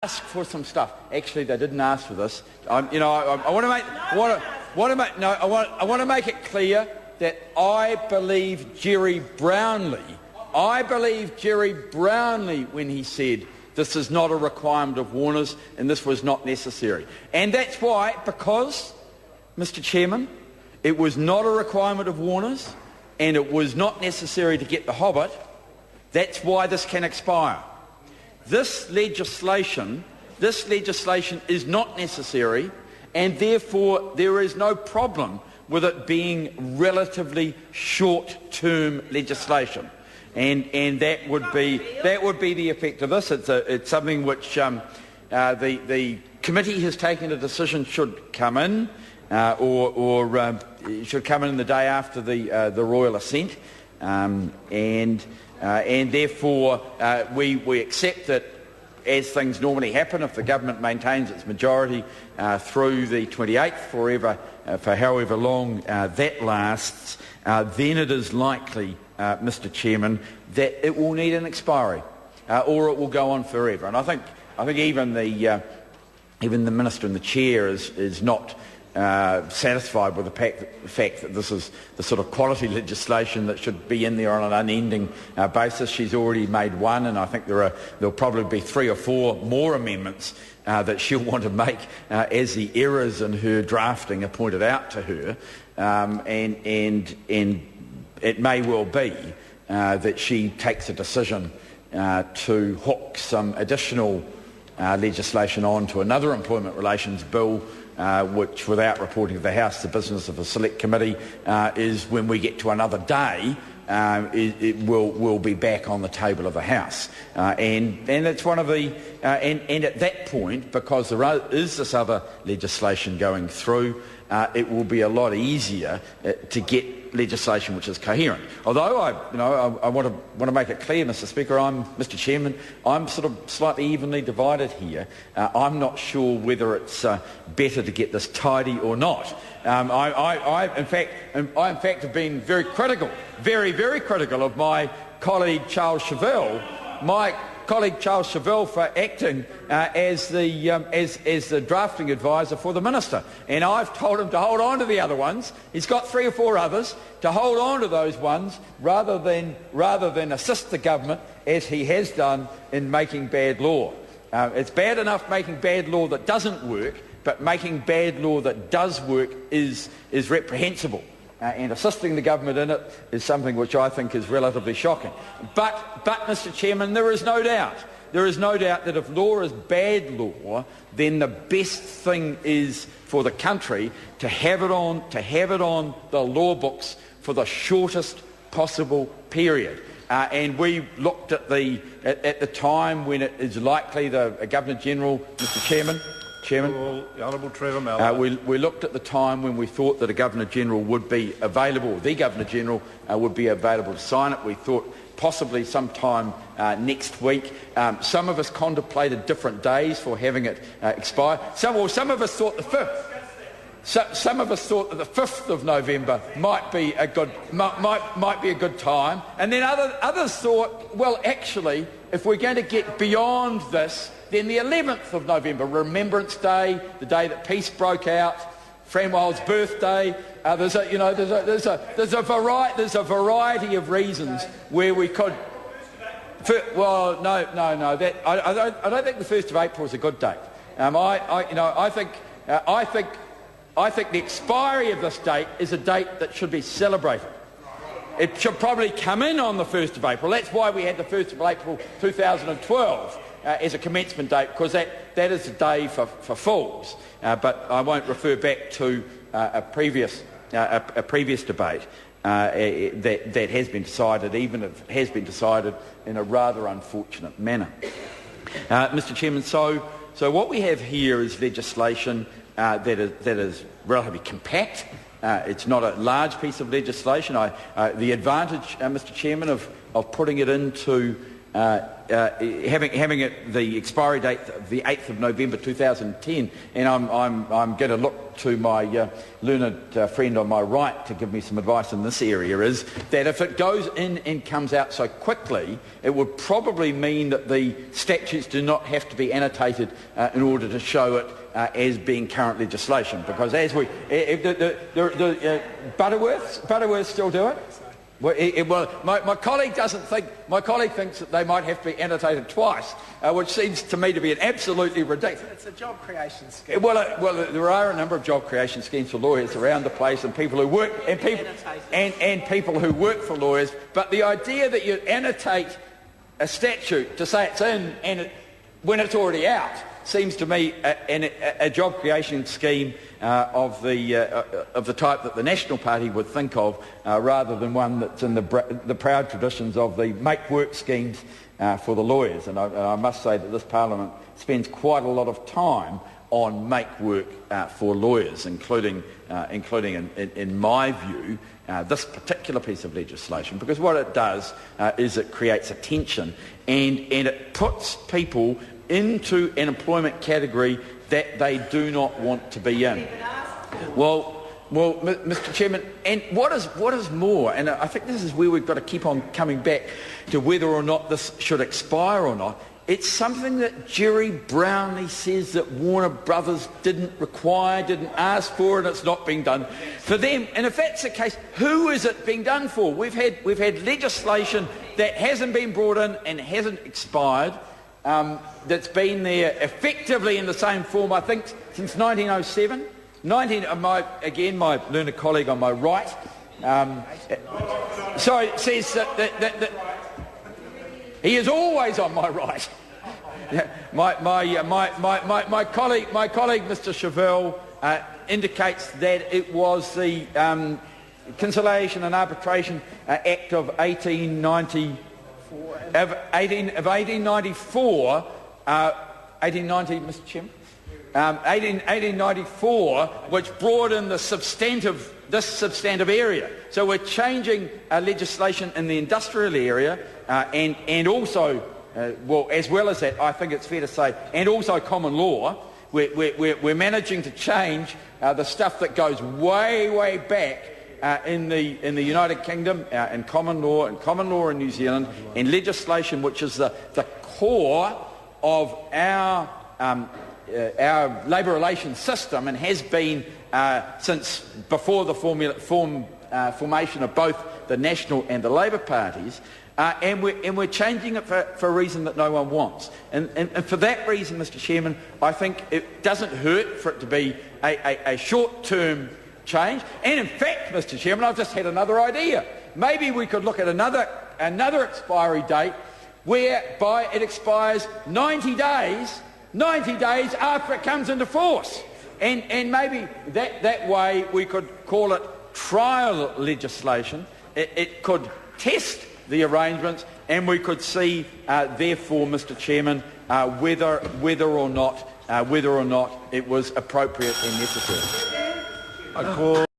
ask for some stuff. Actually, they didn't ask for this. I want to make it clear that I believe Jerry Brownlee. I believe Jerry Brownlee when he said this is not a requirement of Warner's and this was not necessary. And that's why, because, Mr. Chairman, it was not a requirement of Warner's and it was not necessary to get the Hobbit. That's why this can expire. This legislation is not necessary, and therefore there is no problem with it being relatively short-term legislation, and that would be the effect of this. It's something which the committee has taken a decision should come in, or should come in the day after the royal assent, and therefore we accept that, as things normally happen, if the government maintains its majority through the 28th, for however long that lasts, then it is likely, Mr. Chairman, that it will need an expiry, or it will go on forever. And I think even the Minister and the Chair is not satisfied with the fact that this is the sort of quality legislation that should be in there on an unending basis. She's already made one, and I think there'll probably be 3 or 4 more amendments that she'll want to make as the errors in her drafting are pointed out to her, and it may well be that she takes a decision to hook some additional legislation on to another employment relations bill, which, without reporting to the House, the business of a select committee, is when we get to another day, it will be back on the table of the House, and it's one of the and at that point, because there is this other legislation going through, it will be a lot easier to get legislation which is coherent. Although I want to make it clear, Mr. Speaker, Mr. Chairman, I'm sort of slightly evenly divided here. I'm not sure whether it's better to get this tidy or not. I in fact have been very critical, very critical of my colleague Charles Chauvel, for acting as the drafting advisor for the minister, and I've told him to hold on to the other ones. He's got 3 or 4 others, to hold on to those ones rather than assist the government as he has done in making bad law. It's bad enough making bad law that doesn't work, but making bad law that does work is reprehensible. And assisting the government in it is something which I think is relatively shocking. But Mr. Chairman, there is no doubt that if law is bad law, then the best thing is for the country to have it on the law books for the shortest possible period. And we looked at the time when it is likely the Governor General, Mr. Chairman. The Honourable Trevor Mallard. We looked at the time when we thought that a Governor-General would be available, the Governor-General would be available to sign it. We thought possibly sometime next week. Some of us contemplated different days for having it expire. Some of us thought the 5th. Some of us thought that the 5th of November might be a good time, and then others thought, well, actually, if we're going to get beyond this, then the 11th of November, Remembrance Day, the day that peace broke out, Franwell's birthday. There's a variety of reasons where we could. Well, no. I don't think the 1st of April is a good date. I think the expiry of this date is a date that should be celebrated. It should probably come in on the 1st of April. That's why we had the 1st of April 2012 as a commencement date, because that is a day for fools. But I won't refer back to a previous debate that has been decided, even if it has been decided in a rather unfortunate manner. Mr. Chairman, so what we have here is legislation that is relatively compact. It's not a large piece of legislation. The advantage, Mr. Chairman, of putting it into having it the expiry date of the 8th of November 2010, and I'm going to look to my learned friend on my right to give me some advice in this area, is that if it goes in and comes out so quickly, it would probably mean that the statutes do not have to be annotated in order to show it as being current legislation, because as we Butterworth still do it. Well, my colleague doesn't think. My colleague thinks that they might have to be annotated twice, which seems to me to be an absolutely ridiculous. It's a job creation scheme. Well, there are a number of job creation schemes for lawyers around the place, and people who work and people who work for lawyers. But the idea that you annotate a statute to say it's in when it's already out seems to me a job creation scheme of the type that the National Party would think of, rather than one that's in the proud traditions of the make work schemes for the lawyers. And I must say that this Parliament spends quite a lot of time on make work for lawyers, including in my view, this particular piece of legislation, because what it does is it creates a tension and it puts people into an employment category that they do not want to be in. Well, Mr. Chairman, and what is more, and I think this is where we've got to keep on coming back to whether or not this should expire or not. It's something that Jerry Brownlee says that Warner Brothers didn't ask for, and it's not being done for them. And if that's the case, who is it being done for? We've had legislation that hasn't been brought in and hasn't expired. That's been there effectively in the same form, I think, since 1907. My learned colleague on my right, says that he is always on my right. My colleague, Mr. Chauvel, indicates that it was the Conciliation and Arbitration Act of 1890. Of 1894, 1890, Mr. Chairman, 1894, which brought in this substantive area. So we're changing legislation in the industrial area, and also, as well as that, I think it's fair to say, and also common law. We're managing to change the stuff that goes way back. In the United Kingdom, in common law in New Zealand, and legislation which is the core of our labour relations system, and has been since before the formation of both the National and the Labour parties, and we're changing it for a reason that no one wants. And for that reason, Mr. Chairman, I think it doesn't hurt for it to be a short-term change. And in fact, Mr. Chairman, I've just had another idea. Maybe we could look at another expiry date whereby it expires 90 days after it comes into force. And maybe that way we could call it trial legislation. It could test the arrangements, and we could see, therefore, Mr. Chairman, whether or not it was appropriate and necessary. I call